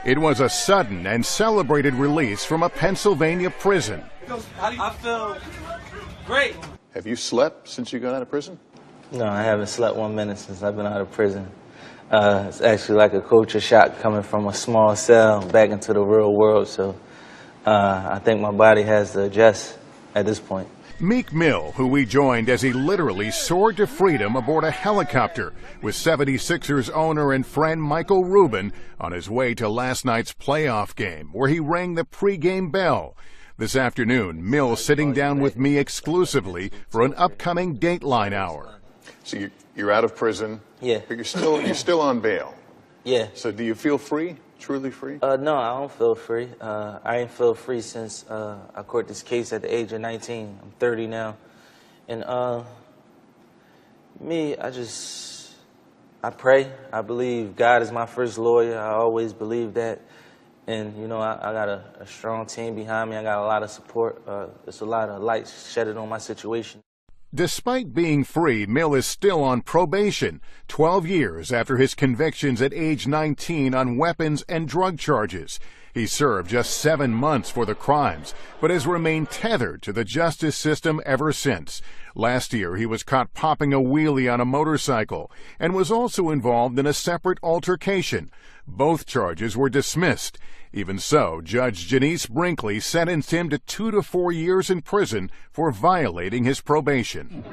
It was a sudden and celebrated release from a Pennsylvania prison. I feel great. Have you slept since you got out of prison? No, I haven't slept 1 minute since I've been out of prison. It's actually like a culture shock coming from a small cell back into the real world, so I think my body has to adjust at this point. Meek Mill, who we joined as he literally soared to freedom aboard a helicopter with 76ers owner and friend Michael Rubin on his way to last night's playoff game, where he rang the pregame bell. This afternoon, Mill sitting down with me exclusively for an upcoming Dateline hour. So you're out of prison? Yeah. But you're still on bail? Yeah. So do you feel free? Truly free? No, I don't feel free. I ain't feel free since I caught this case at the age of 19. I'm 30 now. And I pray. I believe God is my first lawyer. I always believe that. And, you know, I got a strong team behind me. I got a lot of support. There's a lot of light shedded on my situation. Despite being free, Mill is still on probation, 12 years after his convictions at age 19 on weapons and drug charges. He served just 7 months for the crimes, but has remained tethered to the justice system ever since. Last year, he was caught popping a wheelie on a motorcycle and was also involved in a separate altercation. Both charges were dismissed. Even so, Judge Janice Brinkley sentenced him to 2 to 4 years in prison for violating his probation.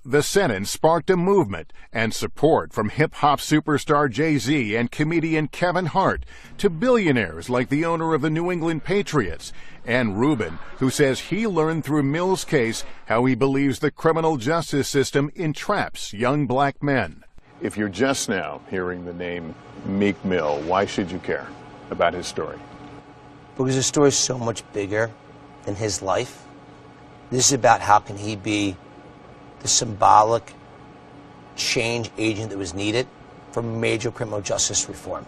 The sentence sparked a movement and support from hip-hop superstar Jay-Z and comedian Kevin Hart to billionaires like the owner of the New England Patriots, and Rubin, who says he learned through Mill's case how he believes the criminal justice system entraps young black men. If you're just now hearing the name Meek Mill, why should you care about his story? Because his story is so much bigger than his life. This is about how can he be the symbolic change agent that was needed for major criminal justice reform.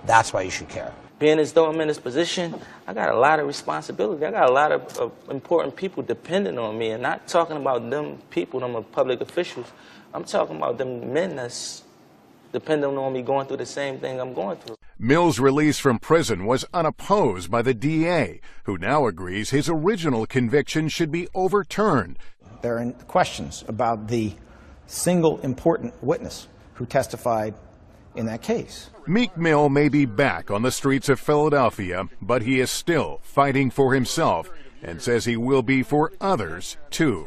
That's why you should care. Being as though I'm in this position, I got a lot of responsibility. I got a lot of important people depending on me, and not talking about them people, them public officials. I'm talking about them men that's depending on me going through the same thing I'm going through. Mill's release from prison was unopposed by the DA, who now agrees his original conviction should be overturned. There are questions about the single important witness who testified in that case. Meek Mill may be back on the streets of Philadelphia, but he is still fighting for himself and says he will be for others, too.